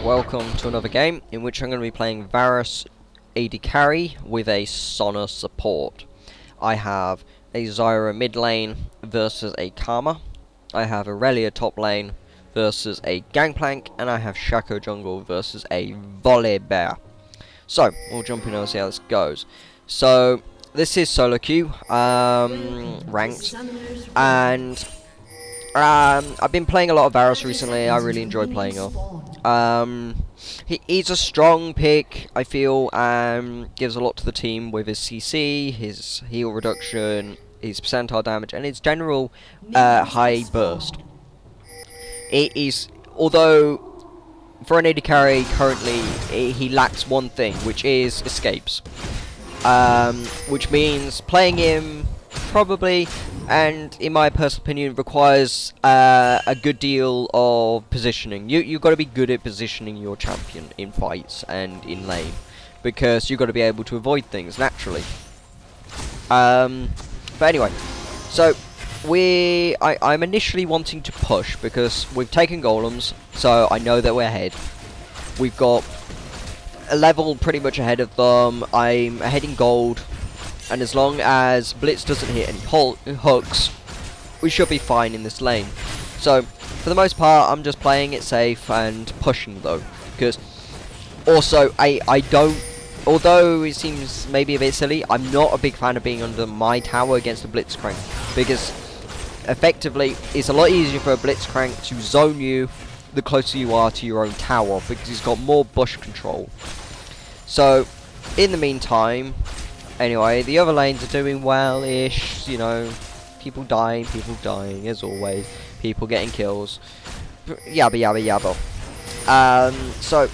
welcome to another game in which I'm going to be playing Varus AD carry with a Sona support. I have a Zyra mid lane versus a Karma. I have Aurelia top lane versus a Gangplank, and I have Shaco jungle versus a Volibear. So, we'll jump in and see how this goes. So, this is solo queue, ranked, and I've been playing a lot of Varus recently. I really enjoy playing her. He's a strong pick, I feel, gives a lot to the team with his CC, his heal reduction, his percentile damage, and his general high burst. It is, although for an AD carry currently he lacks one thing, which is escapes, which means playing him probably, and in my personal opinion, requires a good deal of positioning. You've got to be good at positioning your champion in fights and in lane, because you've got to be able to avoid things naturally. But anyway, so I'm initially wanting to push because we've taken golems, so I know that we're ahead. We've got a level pretty much ahead of them. I'm ahead in gold, and as long as Blitz doesn't hit any hooks, we should be fine in this lane. So for the most part, I'm just playing it safe and pushing though, because also I don't, although it seems maybe a bit silly, I'm not a big fan of being under my tower against a Blitzcrank, because effectively it's a lot easier for a Blitzcrank to zone you the closer you are to your own tower, because he's got more bush control. So in the meantime, anyway, the other lanes are doing well-ish, you know, people dying as always, people getting kills, yabba yabba yabba. So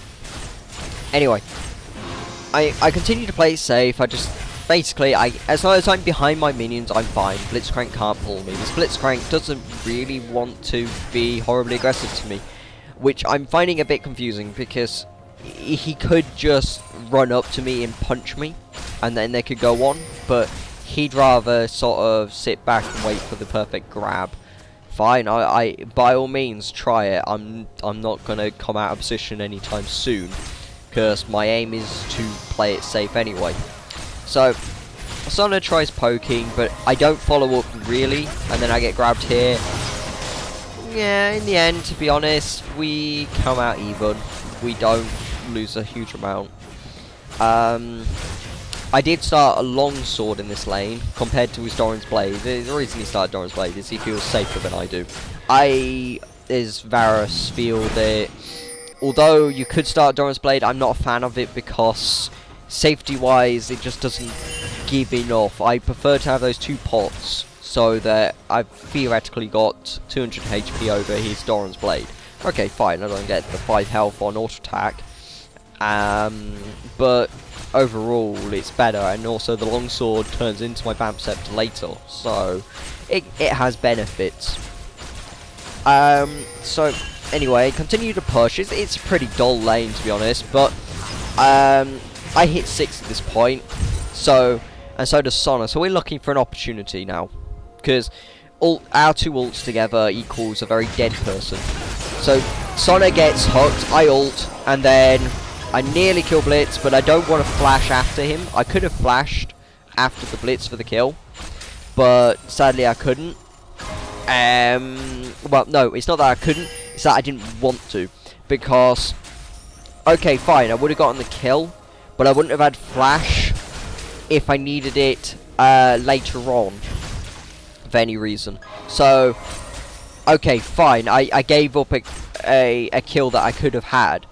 anyway, I continue to play it safe. I just basically, as long as I'm behind my minions, I'm fine. Blitzcrank can't pull me. This Blitzcrank doesn't really want to be horribly aggressive to me, which I'm finding a bit confusing, because he could just run up to me and punch me, and then they could go on, but he'd rather sort of sit back and wait for the perfect grab. Fine, I by all means try it. I'm not gonna come out of position anytime soon, because my aim is to play it safe anyway. So Sona tries poking, but I don't follow up really, and then I get grabbed here. Yeah, in the end, to be honest, we come out even. We don't lose a huge amount. I did start a long sword in this lane compared to his Doran's Blade. The reason he started Doran's Blade is he feels safer than I do. As Varus, feel that although you could start Doran's Blade, I'm not a fan of it, because safety-wise, it just doesn't give enough. I prefer to have those two pots, so that I've theoretically got 200 HP over his Doran's Blade. Okay, fine, I don't get the 5 health on auto attack, but overall it's better, and also the longsword turns into my Vamp Scepter later, so it has benefits. So anyway, continue to push. It's a pretty dull lane, to be honest, but I hit 6 at this point, and so does Sona, so we're looking for an opportunity now, because our two ults together equals a very dead person. So Sona gets hooked, I ult, and then I nearly kill Blitz, but I don't want to flash after him. I could have flashed after the Blitz for the kill, but sadly I couldn't. Well, no, it's not that I couldn't, it's that I didn't want to, because, okay, fine, I would have gotten the kill, but I wouldn't have had flash if I needed it later on, for any reason. So, okay, fine, I gave up a kill that I could have had,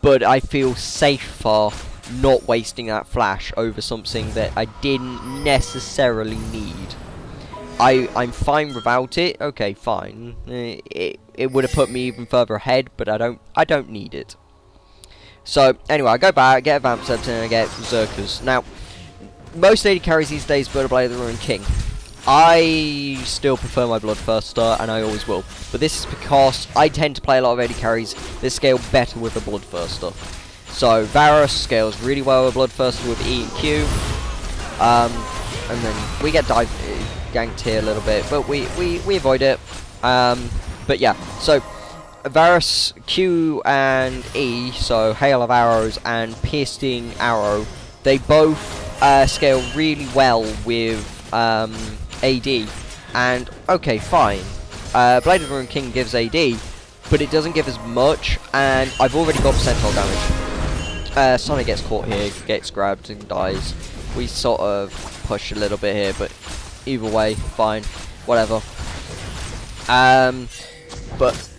but I feel safer not wasting that flash over something that I didn't necessarily need. I'm fine without it. Okay, fine. It would have put me even further ahead, but I don't need it. So anyway, I go back, get a Vamp Scepter, and I get Berserkers. Now, most AD carries these days Bird of Blade of the Ruined King. I still prefer my Bloodthirster, and I always will. But this is because I tend to play a lot of AD carries that scale better with a Bloodthirster. So Varus scales really well with Bloodthirster with E and Q. And then we get ganked here a little bit, but we avoid it. But yeah, so Varus Q and E, so Hail of Arrows and Piercing Arrow, they both scale really well with AD. And okay, fine. Blade of the Ruined King gives AD, but it doesn't give as much, and I've already got percentile damage. Sonic gets caught here, gets grabbed and dies. We sort of push a little bit here, but either way, fine, whatever. But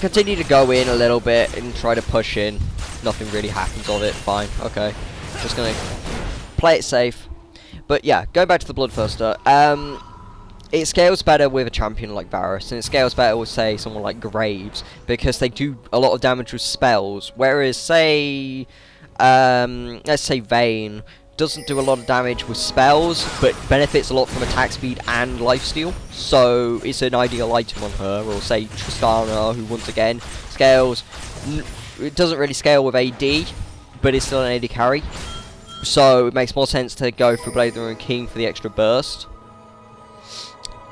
continue to go in a little bit and try to push in. Nothing really happens of it. Fine, okay. Just gonna play it safe. But yeah, going back to the Bloodthirster. It scales better with a champion like Varus, and it scales better with, say, someone like Graves, because they do a lot of damage with spells, whereas, say, let's say Vayne doesn't do a lot of damage with spells, but benefits a lot from attack speed and lifesteal, so it's an ideal item on her. Or say Tristana, who once again scales, it doesn't really scale with AD, but it's still an AD carry, so it makes more sense to go for Blade of the Ruined King for the extra burst.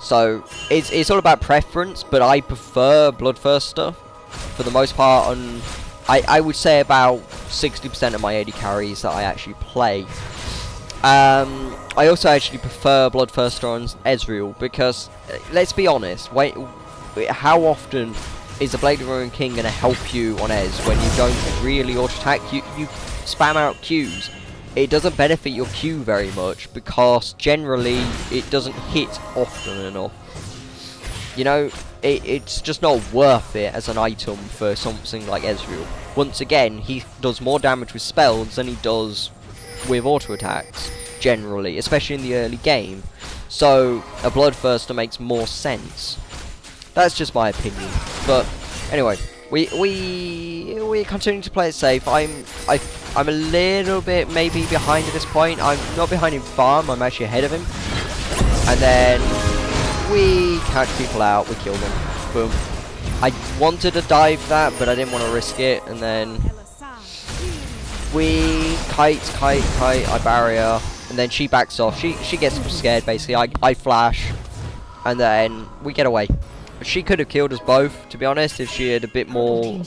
So it's all about preference, but I prefer Bloodthirster for the most part. On I would say about 60% of my AD carries that I actually play. I also actually prefer Bloodthirster on Ezreal, because let's be honest, how often is the Blade of the Ruined King going to help you on Ez when you don't really auto attack? You spam out Qs. It doesn't benefit your Q very much, because generally it doesn't hit often enough. You know, it's just not worth it as an item for something like Ezreal. Once again, he does more damage with spells than he does with auto attacks, generally, especially in the early game. So a Bloodthirster makes more sense. That's just my opinion. But anyway, we're continuing to play it safe. I'm a little bit maybe behind at this point. I'm not behind in farm, I'm actually ahead of him. And then we catch people out, we kill them. Boom. I wanted to dive that, but I didn't want to risk it. And then we kite, I barrier, and then she backs off. She gets scared basically. I flash, and then we get away. She could have killed us both, to be honest, if she had a bit more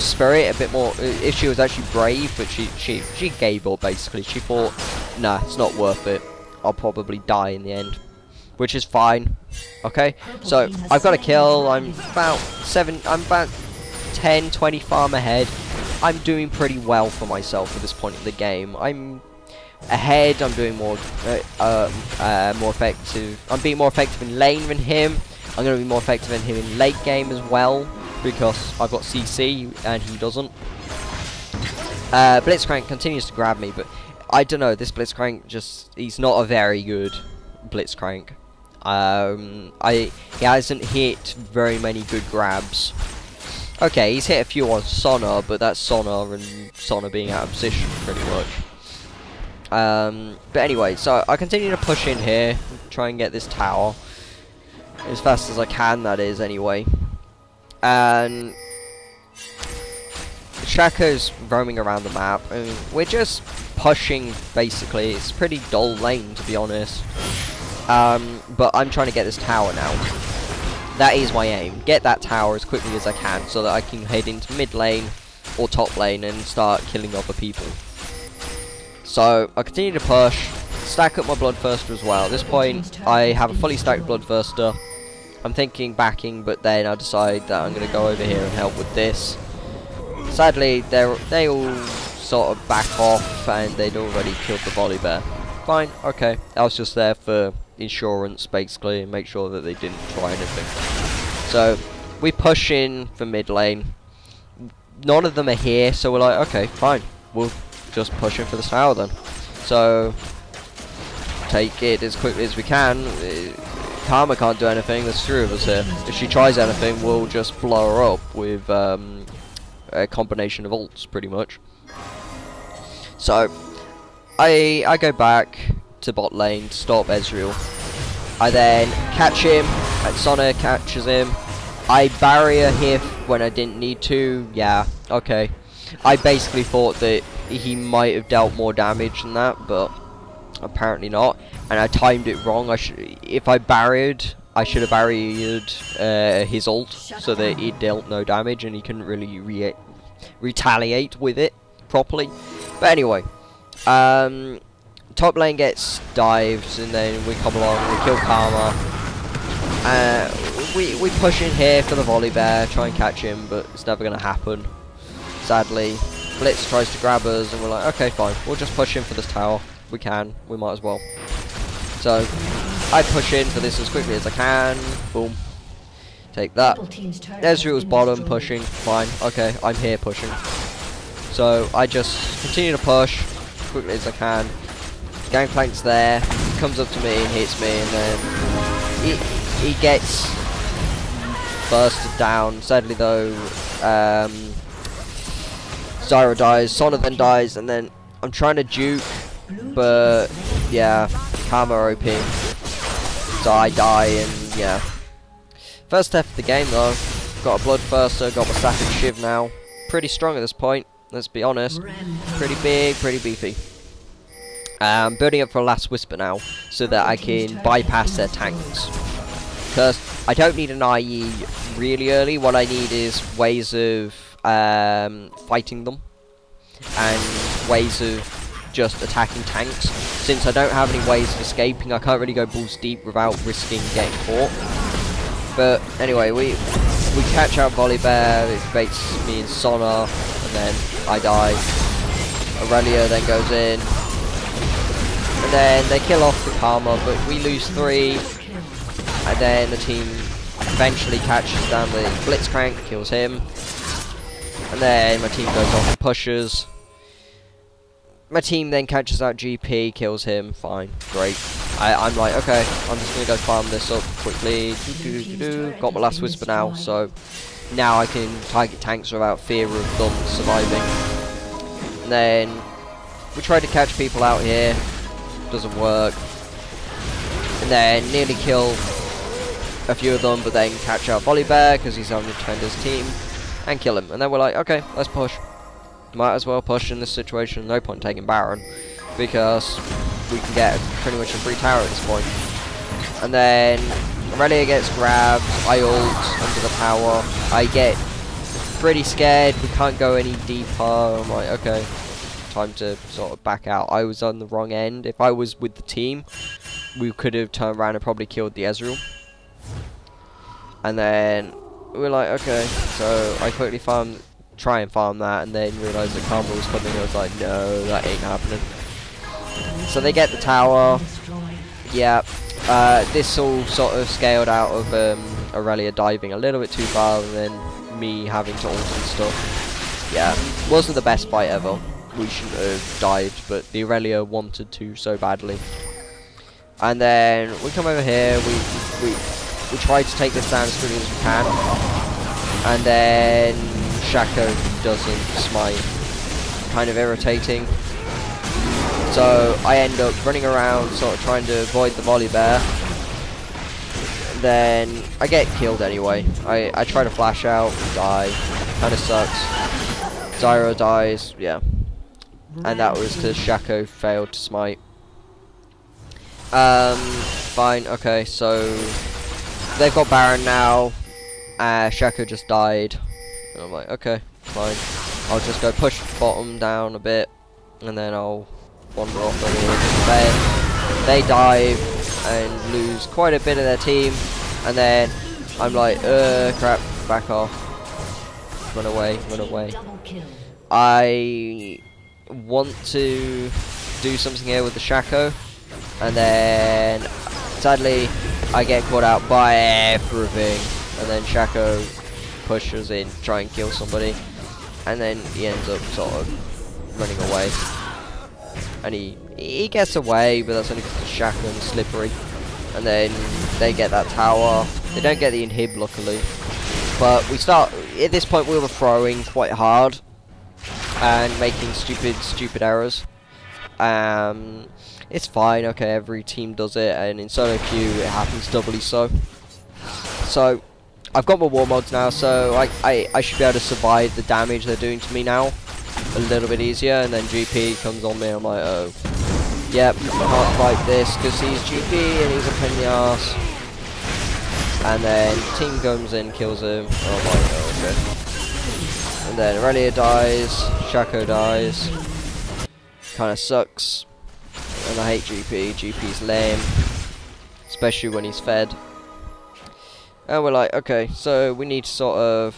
spirit, a bit more, if she was actually brave. But she gave up basically. She thought, nah, it's not worth it, I'll probably die in the end, which is fine. Okay, so I've got a kill. I'm about 10, 20 farm ahead. I'm doing pretty well for myself at this point in the game. I'm ahead. I'm doing more effective. I'm being more effective in lane than him. I'm going to be more effective than him in late game as well, because I've got CC and he doesn't. Blitzcrank continues to grab me, but I don't know, this Blitzcrank he's not a very good Blitzcrank. He hasn't hit very many good grabs. Okay, he's hit a few on Sona, but that's Sona and Sona being out of position pretty much. But anyway, so I continue to push in here, try and get this tower as fast as I can, that is, anyway. And Shaka's roaming around the map, and we're just pushing basically. It's a pretty dull lane, to be honest. But I'm trying to get this tower now. That is my aim. Get that tower as quickly as I can, so that I can head into mid lane or top lane and start killing other people. So I continue to push, stack up my Bloodthirster as well. At this point, I have a fully stacked Bloodthirster. I'm thinking backing, but then I decide that I'm going to go over here and help with this. Sadly, they all sort of back off, and they'd already killed the volley bear. Fine, okay. I was just there for insurance, basically, and make sure that they didn't try anything. So we push in for mid lane. None of them are here, so we're like, okay, fine. We'll just push in for the tower then. So take it as quickly as we can. Karma can't do anything. There's three of us here. If she tries anything, we'll just blow her up with a combination of ults, pretty much. So I go back to bot lane to stop Ezreal. I then catch him, and Sona catches him. I barrier here when I didn't need to. Yeah, okay. I basically thought that he might have dealt more damage than that, but apparently not. And I timed it wrong. If I barriered, I should have barriered his ult so that it dealt no damage and he couldn't really retaliate with it properly. But anyway, top lane gets dived, and then we come along, we kill Karma. We push in here for the volley bear, try and catch him, but it's never going to happen, sadly. Blitz tries to grab us, and we're like, okay, fine, we'll just push in for this tower. We might as well. So I push in for this as quickly as I can. Boom. Take that. Ezreal's bottom, pushing. Fine. Okay, I'm here pushing. So I just continue to push as quickly as I can. Gangplank's there. He comes up to me and hits me, and then he gets bursted down. Sadly though, Zyra dies. Sona then dies, and then I'm trying to juke, but yeah, Karma OP. So I die, and yeah. First death of the game though. Got a Bloodthirster, got my Static Shiv now. Pretty strong at this point, let's be honest. Pretty big, pretty beefy. Building up for a Last Whisper now, so that I can bypass their tanks. Because I don't need an IE really early, what I need is ways of fighting them. And ways of just attacking tanks. Since I don't have any ways of escaping, I can't really go balls deep without risking getting caught. But anyway, we catch out Volley Bear, it baits me in Sona, and then I die. Aurelia then goes in, and then they kill off the Karma, but we lose 3, and then the team eventually catches down the Blitzcrank, kills him, and then my team goes off and pushes. My team then catches out GP, kills him, fine, great. I'm like, okay, I'm just gonna go farm this up quickly. Got my Last Whisper now, so now I can target tanks without fear of them surviving. And then we try to catch people out here, doesn't work. And then nearly kill a few of them, but then catch out Volley Bear because he's on the defender's team and kill him. And then we're like, okay, let's push. Might as well push in this situation. No point taking Baron because we can get pretty much a free tower at this point. And then Aurelia gets grabbed. I ult under the tower. I get pretty scared. We can't go any deeper. I'm like, okay, time to sort of back out. I was on the wrong end. If I was with the team, we could have turned around and probably killed the Ezreal. And then we're like, okay, so I quickly try and farm that, and then realise that Karma was coming. I was like, no, that ain't happening. So they get the tower. Yeah, this all sort of scaled out of Aurelia diving a little bit too far, and then me having to ult and stuff. Yeah, wasn't the best fight ever. We shouldn't have dived, but the Aurelia wanted to so badly. And then we come over here. We try to take this down as quickly as we can, and then Shaco doesn't smite. Kind of irritating. So I end up running around, sort of trying to avoid the Volley Bear. Then I get killed anyway. I try to flash out, die. Kind of sucks. Zyra dies, yeah. And that was because Shaco failed to smite. Fine, okay, so they've got Baron now. Shaco just died. And I'm like, okay, fine. I'll just go push the bottom down a bit, and then I'll wander off on the edge of the bed. They dive and lose quite a bit of their team, and then I'm like, crap, back off. Run away, run away. I want to do something here with the Shaco, and then sadly I get caught out by everything, and then Shaco pushes in, try and kill somebody, and then he ends up sort of running away. And he gets away, but that's only because the Shaco is slippery. And then they get that tower. They don't get the inhib, luckily. But we start, at this point we were throwing quite hard and making stupid errors. It's fine, okay, every team does it, and in solo queue it happens doubly so. So I've got my war mods now, so I should be able to survive the damage they're doing to me now a little bit easier. And then GP comes on me, I'm like, oh, yep, can't fight this because he's GP and he's a pain in the arse. And then team comes in, kills him. Oh my god, okay. And then Aurelia dies, Shaco dies. Kinda sucks. And I hate GP. GP's lame. Especially when he's fed. And we're like, okay, so we need to sort of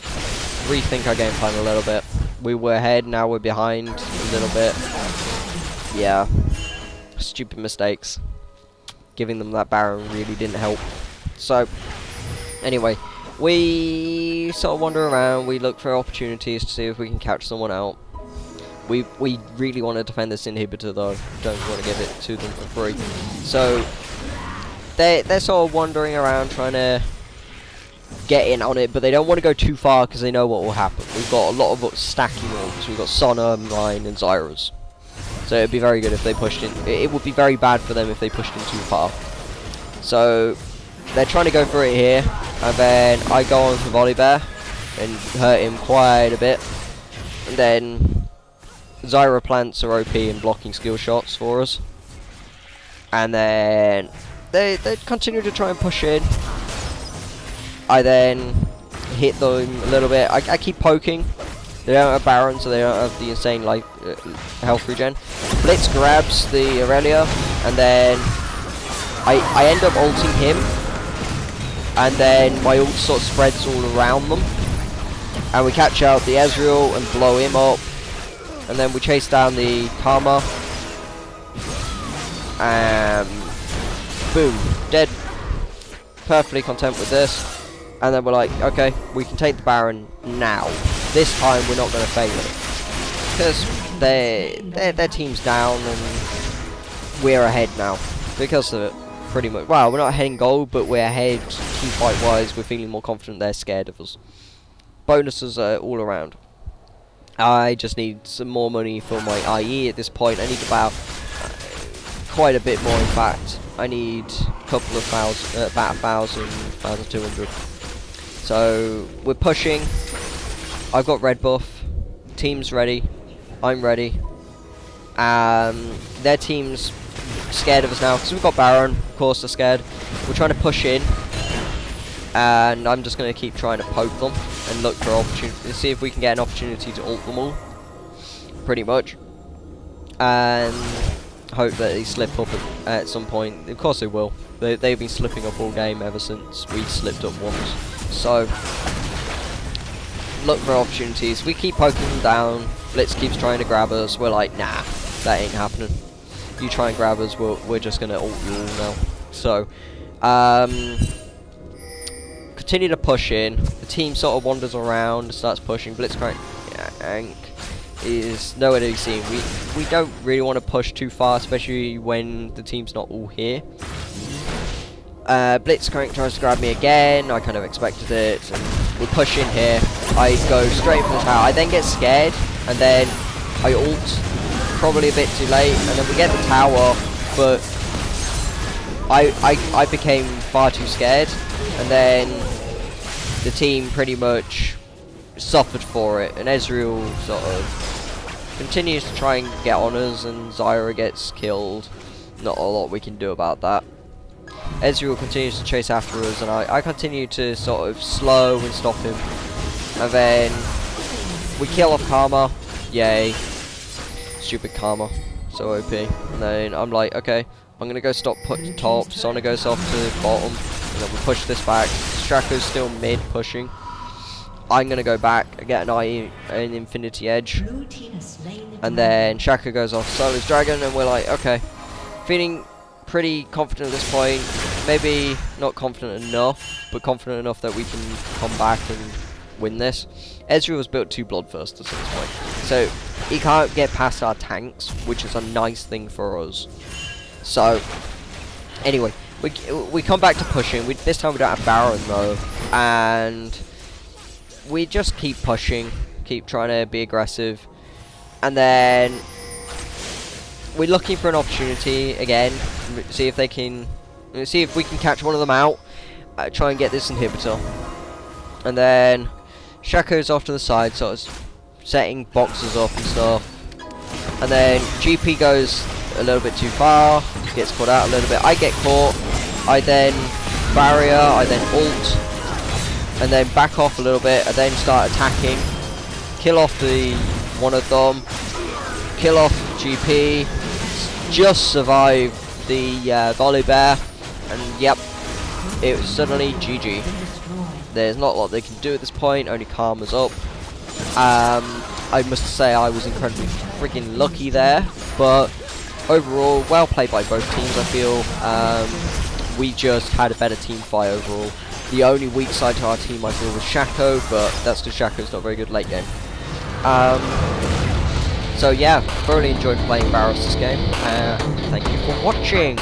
rethink our game plan a little bit. We were ahead, now we're behind a little bit. Yeah. Stupid mistakes. Giving them that Baron really didn't help. So, anyway, we sort of wander around, we look for opportunities to see if we can catch someone out. We really want to defend this inhibitor though, don't want to give it to them for free. So, they're sort of wandering around trying to get in on it, but they don't want to go too far because they know what will happen. We've got a lot of stacking orbs. We've got Sona, mine, and Zyra's. So it'd be very good if they pushed in. It would be very bad for them if they pushed in too far. So they're trying to go for it here, and then I go on for Volibear and hurt him quite a bit. And then Zyra plants are OP in blocking skill shots for us. And then they continue to try and push in. I then hit them a little bit. I keep poking. They don't have Baron, so they don't have the insane health regen. Blitz grabs the Aurelia, and then I end up ulting him, and then my ult sort of spreads all around them, and we catch out the Ezreal and blow him up, and then we chase down the Karma, and boom, dead. Perfectly content with this. And then we're like, okay, we can take the Baron now. This time we're not going to fail it. Because their team's down and we're ahead now. Because of it, pretty much. Well, we're not ahead in gold, but we're ahead team fight-wise. We're feeling more confident. They're scared of us. Bonuses all around. I just need some more money for my IE at this point. I need about quite a bit more, in fact. I need a couple of thousand, about 1,000, 1,200. So we're pushing. I've got red buff. Team's ready. I'm ready. Their team's scared of us now because we've got Baron. Of course they're scared. We're trying to push in, and I'm just going to keep trying to poke them and look for opportunity. See if we can get an opportunity to ult them all. Pretty much. And hope that they slip up at some point. Of course they will. They've been slipping up all game ever since we slipped up once. So, look for opportunities. We keep poking them down. Blitz keeps trying to grab us. We're like, nah, that ain't happening. You try and grab us, we're just going to ult you all now. So, continue to push in. The team sort of wanders around, starts pushing. Blitzcrank is nowhere to be seen. We don't really want to push too far, especially when the team's not all here. Blitzcrank tries to grab me again. I kind of expected it. And we push in here. I go straight for the tower. I then get scared, and then I ult, probably a bit too late, and then we get the tower, but I became far too scared, and then the team pretty much suffered for it, and Ezreal sort of continues to try and get on us, and Zyra gets killed. Not a lot we can do about that. Ezreal continues to chase after us, and I continue to sort of slow and stop him. And then we kill off Karma. Yay. Stupid Karma. So OP. And then I'm like, okay, I'm going to go stop top. Sona goes off to bottom. And then we push this back. Strako's still mid pushing. I'm going to go back, get an Infinity Edge. And then Shaka goes off Solo's Dragon, and we're like, okay. Feeling pretty confident at this point. Maybe not confident enough, but confident enough that we can come back and win this. Ezreal was built 2 Bloodthirsters at this point, so he can't get past our tanks, which is a nice thing for us. So, anyway, we come back to pushing. This time we don't have Baron though, and we just keep pushing, keep trying to be aggressive, and then we're looking for an opportunity again. See if we can catch one of them out. Try and get this inhibitor, and then Shaco's off to the side, sort of setting boxes up and stuff. And then GP goes a little bit too far, gets caught out a little bit. I get caught. I then barrier, I then ult, and then back off a little bit, and then start attacking, kill off the one of them, kill off GP, just survive the volley bear, and yep, it was suddenly GG. There's not a lot they can do at this point, only Karma's up. I must say I was incredibly freaking lucky there, but overall, well played by both teams, I feel. We just had a better team fight overall. The only weak side to our team I feel was Shaco, but that's because Shaco's not very good late game. So yeah, thoroughly enjoyed playing Varus this game. Thank you for watching!